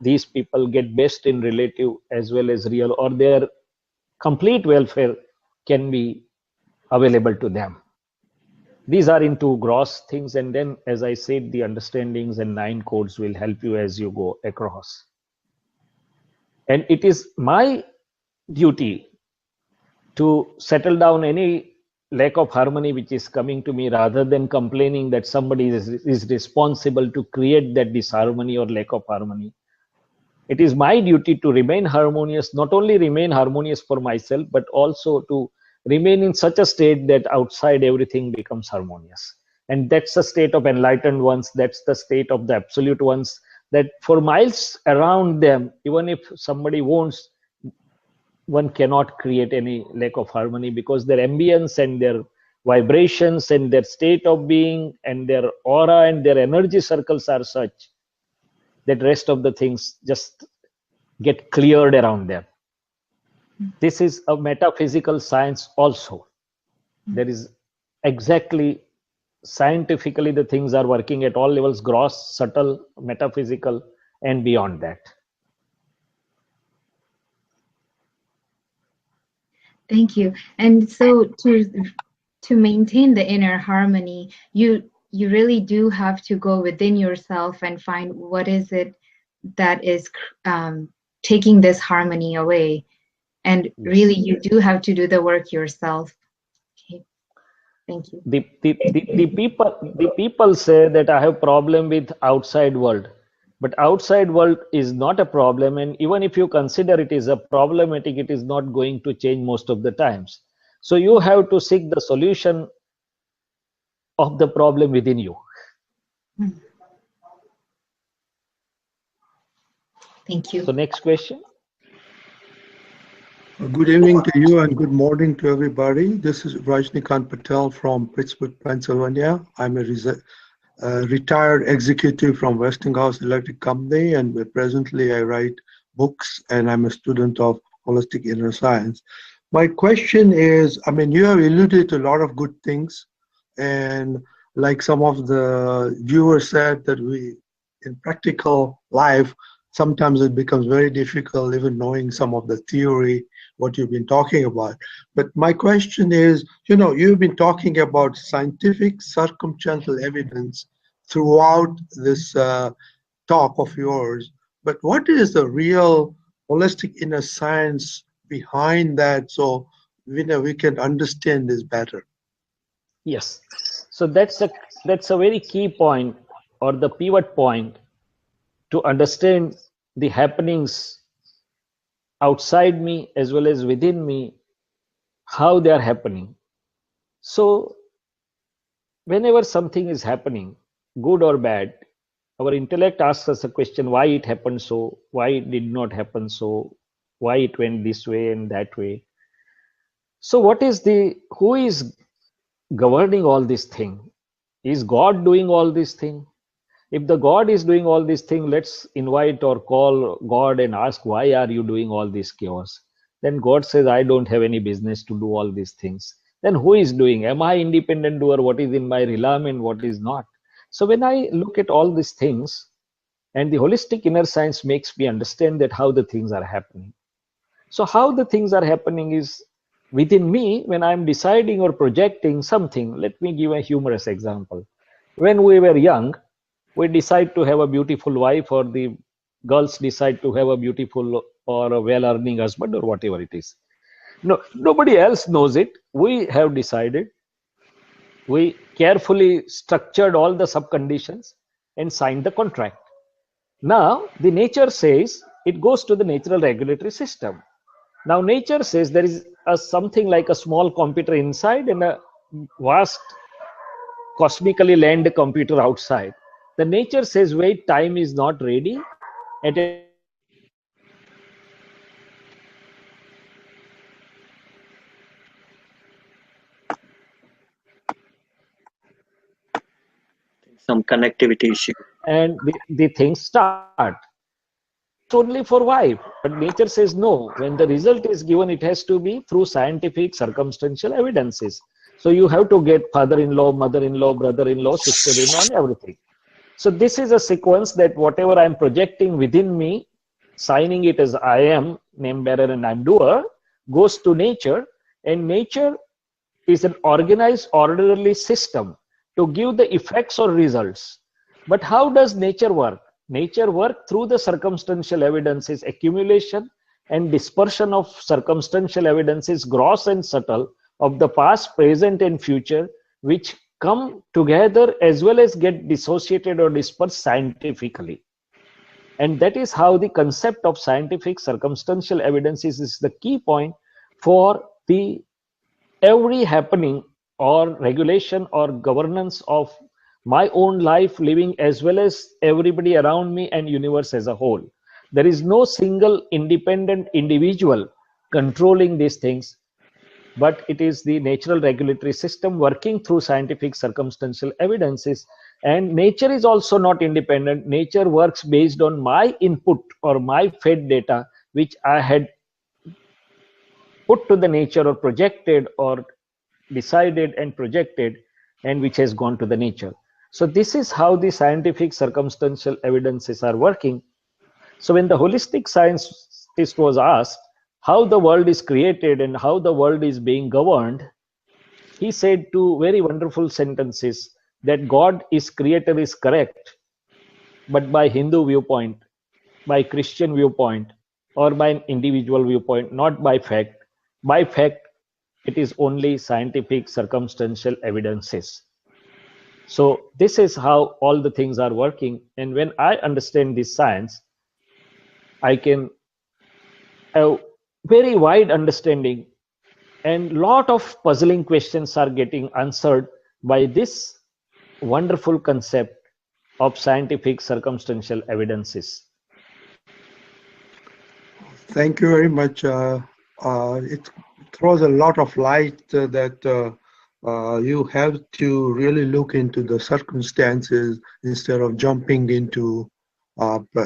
these people get best in relative as well as real, or their complete welfare can be available to them. These are into gross things, and then, as I said, the understandings and 9 codes will help you as you go across. And it is my duty to settle down any lack of harmony which is coming to me, rather than complaining that somebody is responsible to create that disharmony or lack of harmony. It is my duty to remain harmonious, not only remain harmonious for myself, but also to remain in such a state that outside everything becomes harmonious. And that's the state of enlightened ones, that's the state of the absolute ones, that for miles around them, even if somebody wants, one cannot create any lack of harmony, because their ambience and their vibrations and their state of being and their aura and their energy circles are such that rest of the things just get cleared around them. This is a metaphysical science also. There is exactly scientifically the things are working at all levels, gross, subtle, metaphysical, and beyond that. Thank you. And so to maintain the inner harmony, you really do have to go within yourself and find what is it that is taking this harmony away. And really, you do have to do the work yourself. Okay. Thank you. The people say that I have problem with outside world, but outside world is not a problem, and even if you consider it is a problematic, it is not going to change most of the times. So you have to seek the solution of the problem within you. Thank you. So next question. Good evening to you and good morning to everybody. This is Rajnikant Patel from Pittsburgh, Pennsylvania. I'm a retired executive from Westinghouse Electric Company, and presently I write books, and I'm a student of holistic inner science. My question is, I mean, you have alluded to a lot of good things, and like some of the viewers said, that we, in practical life, sometimes it becomes very difficult even knowing some of the theory, what you've been talking about. But my question is, you know, you've been talking about scientific circumstantial evidence throughout this talk of yours, but what is the real holistic inner science behind that, so we can understand this better? Yes, so that's a very key point, or the pivot point, to understand the happenings outside me as well as within me, how they are happening. So whenever something is happening, good or bad, our intellect asks us a question, why it happened so, why it did not happen so, why it went this way and that way. So who is governing all this thing? Is God doing all this thing? If the God is doing all this thing, let's invite or call God and ask, why are you doing all this chaos? Then God says, I don't have any business to do all these things. Then who is doing? Am I independent doer? What is in my realm and what is not? So when I look at all these things, and the holistic inner science makes me understand that how the things are happening. So how the things are happening is within me when I'm deciding or projecting something. Let me give a humorous example. When we were young, we decide to have a beautiful wife, or the girls decide to have a beautiful or a well-earning husband, or whatever it is. No, nobody else knows it. We have decided. We carefully structured all the subconditions and signed the contract. Now, the nature says it goes to the natural regulatory system. Now, nature says there is something like a small computer inside and a vast cosmically land computer outside. The nature says, wait, time is not ready. At a Some connectivity issue. and the things start. It's only for wife, but nature says no. When the result is given, it has to be through scientific circumstantial evidences. So you have to get father-in-law, mother-in-law, brother-in-law, sister-in-law, and everything. So this is a sequence that whatever I'm projecting within me, signing it as I am, name bearer and I'm doer, goes to nature, and nature is an organized, orderly system to give the effects or results. But how does nature work? Nature works through the circumstantial evidences, accumulation and dispersion of circumstantial evidences, gross and subtle, of the past, present, and future, which come together as well as get dissociated or dispersed scientifically. And that is how the concept of scientific circumstantial evidences is the key point for the every happening or regulation or governance of my own life living, as well as everybody around me and universe as a whole. There is no single independent individual controlling these things, but it is the natural regulatory system working through scientific circumstantial evidences. And nature is also not independent. Nature works based on my input or my fed data, which I had put to the nature or projected or decided and projected, and which has gone to the nature. So this is how the scientific circumstantial evidences are working. So when the holistic scientist was asked how the world is created and how the world is being governed, he said two very wonderful sentences, that God is creator is correct, but by Hindu viewpoint, by Christian viewpoint, or by an individual viewpoint, not by fact. By fact, it is only scientific circumstantial evidences. So this is how all the things are working. And when I understand this science, I can have very wide understanding, and lot of puzzling questions are getting answered by this wonderful concept of scientific circumstantial evidences. Thank you very much. It throws a lot of light that you have to really look into the circumstances instead of jumping into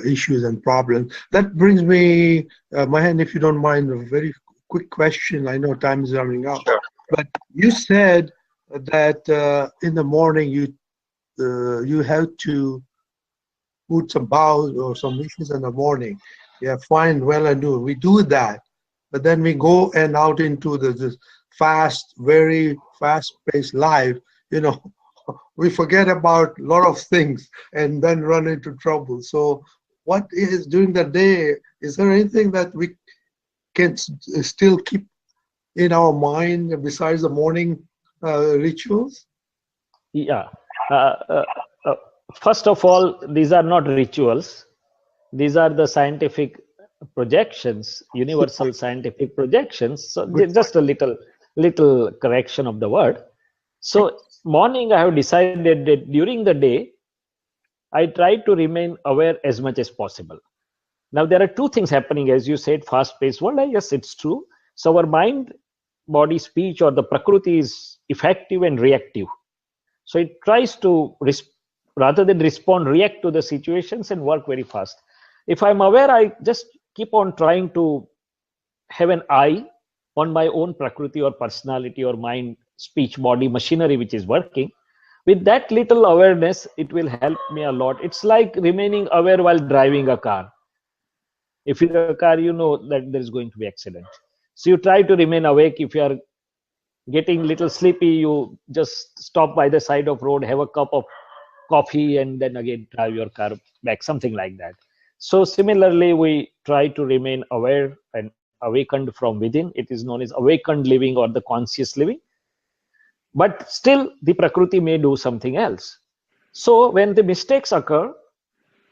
issues and problems. That brings me, Mahan, if you don't mind, a very quick question. I know time is running out. Sure. But you said that in the morning you have to put some bows or some wishes in the morning. Yeah, fine, well and good. We do that. But then we go and out into this fast, very fast-paced life, you know, we forget about a lot of things and then run into trouble. So what is during the day, is there anything that we can still keep in our mind besides the morning rituals? Yeah. First of all, these are not rituals. These are the scientific projections, universal scientific projections. So just a little correction of the word. So morning, I have decided that during the day, I try to remain aware as much as possible. Now, there are two things happening, as you said, fast-paced world. Yes, it's true. So our mind, body, speech, or the Prakriti is effective and reactive. So it tries to, rather than respond, react to the situations and work very fast. If I'm aware, I just keep on trying to have an eye on my own Prakriti or personality or mind, speech, body, machinery which is working. With that little awareness, it will help me a lot. It's like remaining aware while driving a car. If you're a car, you know that there is going to be accident. So you try to remain awake. If you are getting a little sleepy, you just stop by the side of road, have a cup of coffee, and then again drive your car back, something like that. So similarly, we try to remain aware and awakened from within. It is known as awakened living or the conscious living. But still, the Prakriti may do something else. So when the mistakes occur,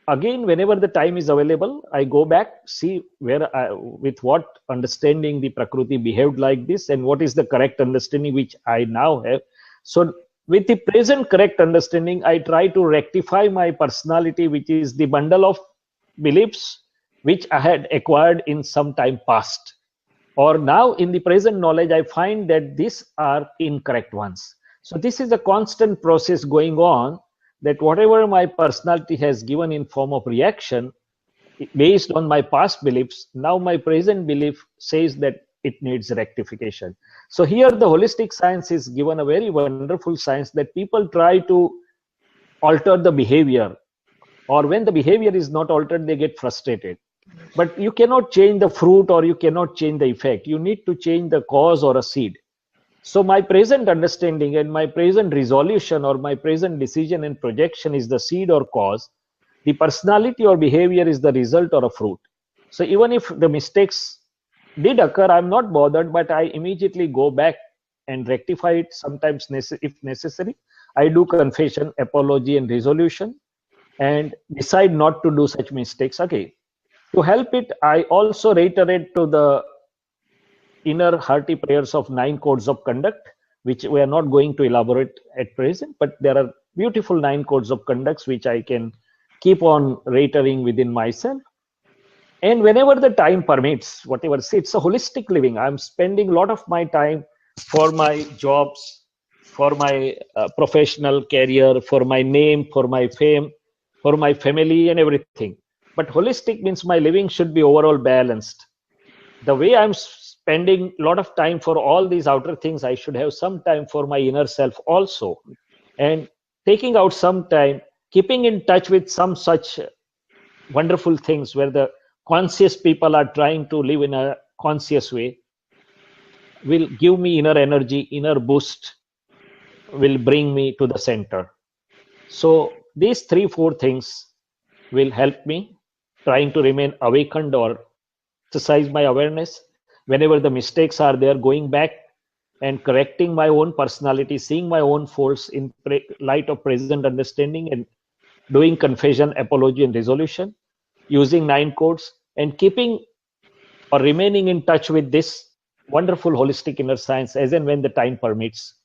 again, whenever the time is available, I go back, see with what understanding the Prakriti behaved like this, and what is the correct understanding which I now have. So with the present correct understanding, I try to rectify my personality, which is the bundle of beliefs which I had acquired in some time past. Or now in the present knowledge, I find that these are incorrect ones. So this is a constant process going on, that whatever my personality has given in form of reaction based on my past beliefs, now my present belief says that it needs rectification. So here the holistic science is given a very wonderful science that people try to alter the behavior, or when the behavior is not altered, they get frustrated. But you cannot change the fruit, or you cannot change the effect. You need to change the cause or a seed. So my present understanding and my present resolution or my present decision and projection is the seed or cause. The personality or behavior is the result or a fruit. So even if the mistakes did occur, I'm not bothered, but I immediately go back and rectify it. Sometimes if necessary, I do confession, apology, and resolution, and decide not to do such mistakes again. To help it, I also reiterate to the inner hearty prayers of 9 codes of conduct, which we are not going to elaborate at present, but there are beautiful 9 codes of conducts which I can keep on reiterating within myself. And whenever the time permits, whatever, see, it's a holistic living. I'm spending a lot of my time for my jobs, for my professional career, for my name, for my fame, for my family and everything. But holistic means my living should be overall balanced. The way I'm spending a lot of time for all these outer things, I should have some time for my inner self also. And taking out some time, keeping in touch with some such wonderful things where the conscious people are trying to live in a conscious way, will give me inner energy, inner boost, will bring me to the center. So these 3-4 things will help me trying to remain awakened or exercise my awareness. Whenever the mistakes are there, going back and correcting my own personality, seeing my own faults in light of present understanding, and doing confession, apology, and resolution, using 9 codes, and keeping or remaining in touch with this wonderful holistic inner science as and when the time permits.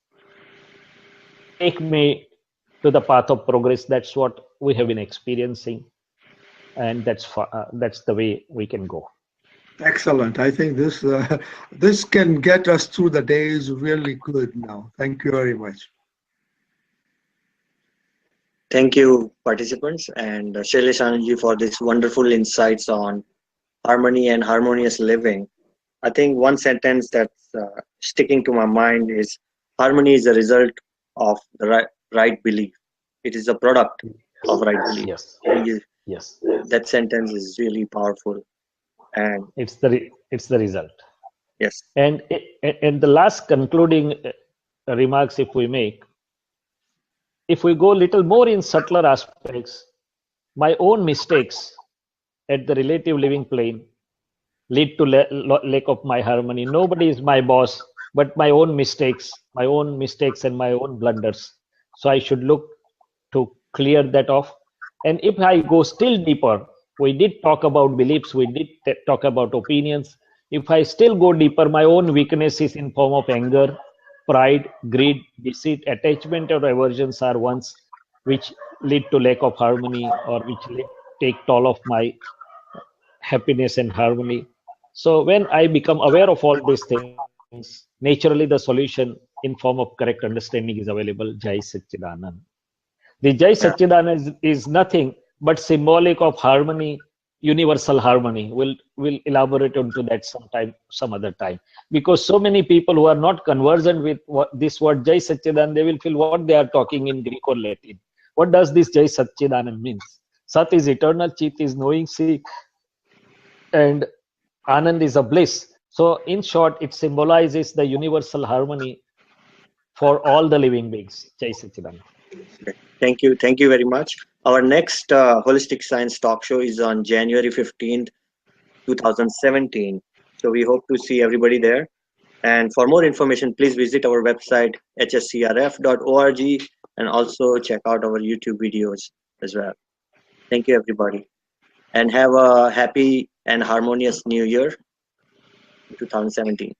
Take me to the path of progress. That's what we have been experiencing, and that's the way we can go. Excellent. I think this can get us through the days really good now. Thank you very much. Thank you, participants, and Shaileshanandji for this wonderful insights on harmony and harmonious living. I think one sentence that's sticking to my mind is, harmony is a result of the right belief. It is a product of right belief. Yes. Yes. That sentence is really powerful. And it's the result. Yes. And the last concluding remarks, if we make, if we go a little more in subtler aspects, my own mistakes at the relative living plane lead to lack of my harmony. Nobody is my boss, but my own mistakes and my own blunders. So I should look to clear that off. And if I go still deeper, we did talk about beliefs, we did talk about opinions. If I still go deeper, my own weaknesses in form of anger, pride, greed, deceit, attachment, or aversions are ones which lead to lack of harmony, or which take toll of my happiness and harmony. So when I become aware of all these things, naturally the solution in form of correct understanding is available. Jai Satchidanand. The Jai Yeah. Satchidanand is nothing but symbolic of harmony, universal harmony. We'll elaborate onto that sometime, some other time. Because so many people who are not conversant with this word Jai Satchidanand, they will feel what they are talking in Greek or Latin. What does this Jai Satchidanand means? Sat is eternal, Chit is knowing, see, and Anand is a bliss. So in short, it symbolizes the universal harmony for all the living beings. Jai Satchidanand. Thank you. Thank you very much. Our next Holistic Science talk show is on January 15th, 2017. So we hope to see everybody there. And for more information, please visit our website, hscrf.org, and also check out our YouTube videos as well. Thank you, everybody. And have a happy and harmonious new year 2017.